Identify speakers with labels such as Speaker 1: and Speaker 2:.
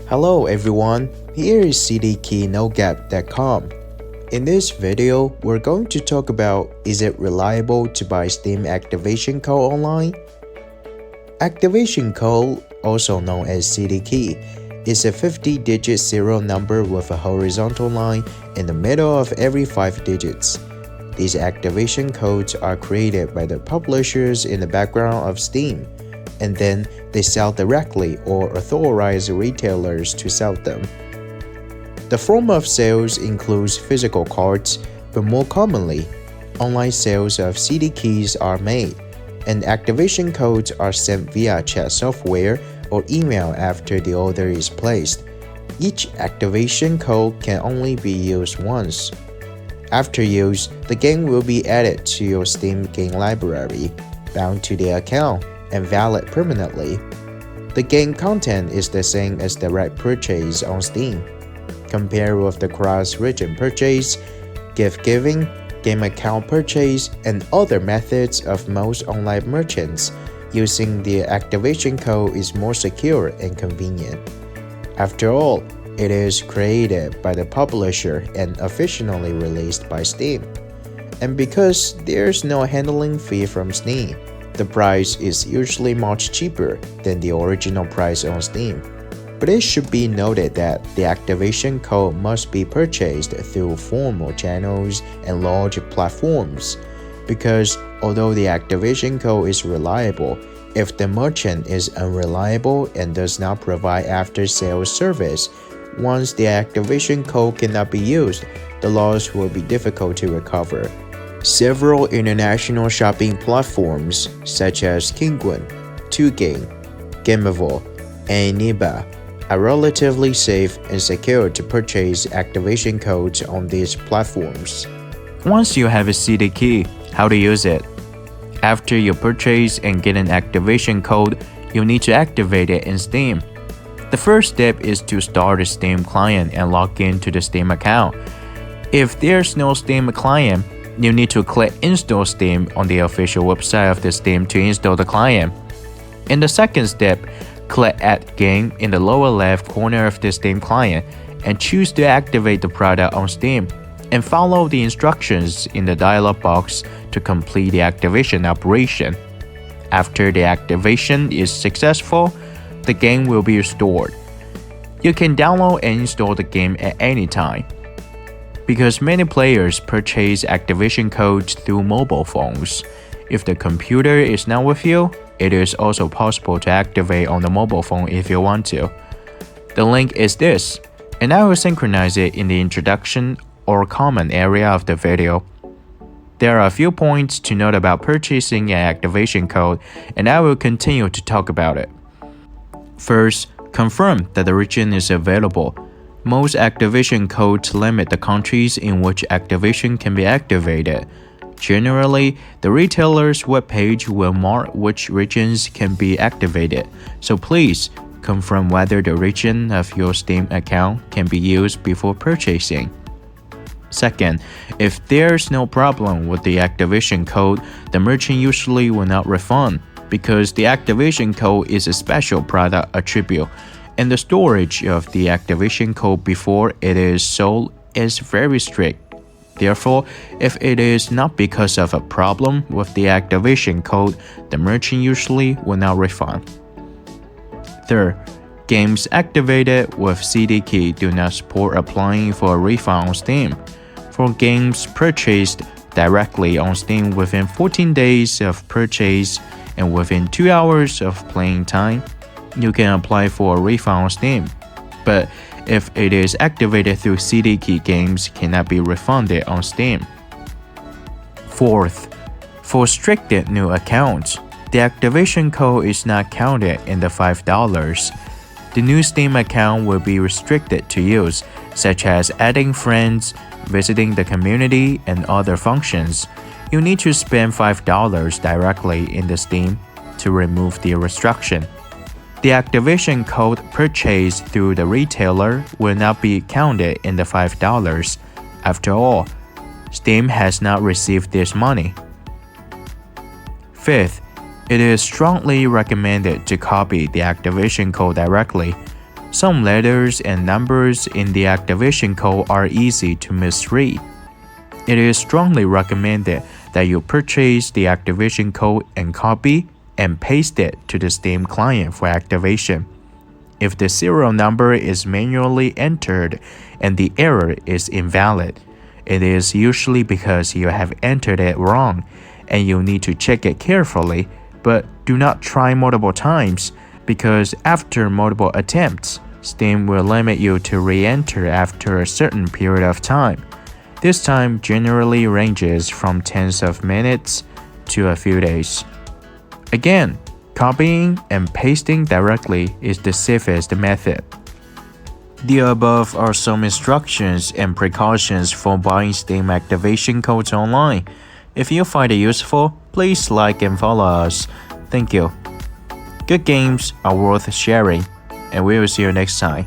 Speaker 1: Hello everyone, here is cdkey.com. In this video, we're going to talk about is it reliable to buy Steam activation code online? Activation code, also known as cdkey, is a 50-digit serial number with a horizontal line in the middle of every 5 digits. These activation codes are created by the publishers in the background of Steam, and then they sell directly or authorize retailers to sell them. The form of sales includes physical cards, but more commonly, online sales of CD keys are made, and activation codes are sent via chat software or email after the order is placed. Each activation code can only be used once. After use, the game will be added to your Steam game library, bound to the account, and valid permanently. The game content is the same as direct purchase on Steam. Compared with the cross-region purchase, gift-giving, game account purchase, and other methods of most online merchants, using the activation code is more secure and convenient. After all, it is created by the publisher and officially released by Steam. And because there's no handling fee from Steam, the price is usually much cheaper than the original price on Steam. But it should be noted that the activation code must be purchased through formal channels and large platforms, because although the activation code is reliable, if the merchant is unreliable and does not provide after-sales service, once the activation code cannot be used, the loss will be difficult to recover. Several international shopping platforms such as Kinguin, 2Game, Gameable, and Niba are relatively safe and secure to purchase activation codes on these platforms.
Speaker 2: Once you have a CD key, how to use it? After you purchase and get an activation code, you need to activate it in Steam. The first step is to start a Steam client and log into the Steam account. If there's no Steam client, you need to click Install Steam on the official website of the Steam to install the client. In the second step, click Add Game in the lower left corner of the Steam client and choose to activate the product on Steam, and follow the instructions in the dialog box to complete the activation operation. After the activation is successful, the game will be restored. You can download and install the game at any time. Because many players purchase activation codes through mobile phones, if the computer is not with you, it is also possible to activate on the mobile phone if you want to. The link is this, and I will synchronize it in the introduction or comment area of the video. There are a few points to note about purchasing an activation code, and I will continue to talk about it. First, confirm that the region is available. Most activation codes limit the countries in which activation can be activated. Generally, the retailer's webpage will mark which regions can be activated, so please confirm whether the region of your Steam account can be used before purchasing. Second, if there's no problem with the activation code, the merchant usually will not refund, because the activation code is a special product attribute, and the storage of the activation code before it is sold is very strict. Therefore, if it is not because of a problem with the activation code, the merchant usually will not refund. Third, games activated with CD key do not support applying for a refund on Steam. For games purchased directly on Steam within 14 days of purchase and within 2 hours of playing time, you can apply for a refund on Steam. But if it is activated through CD key, games cannot be refunded on Steam. Fourth, for restricted new accounts, the activation code is not counted in the $5. The new Steam account will be restricted to use, such as adding friends, visiting the community, and other functions. You need to spend $5 directly in the Steam to remove the restriction. The activation code purchased through the retailer will not be counted in the $5. After all, Steam has not received this money. Fifth, it is strongly recommended to copy the activation code directly. Some letters and numbers in the activation code are easy to misread. It is strongly recommended that you purchase the activation code and copy and paste it to the Steam client for activation. If the serial number is manually entered and the error is invalid, it is usually because you have entered it wrong and you need to check it carefully, but do not try multiple times because after multiple attempts, Steam will limit you to re-enter after a certain period of time. This time generally ranges from tens of minutes to a few days. Again, copying and pasting directly is the safest method. The above are some instructions and precautions for buying Steam activation codes online. If you find it useful, please like and follow us. Thank you. Good games are worth sharing, and we will see you next time.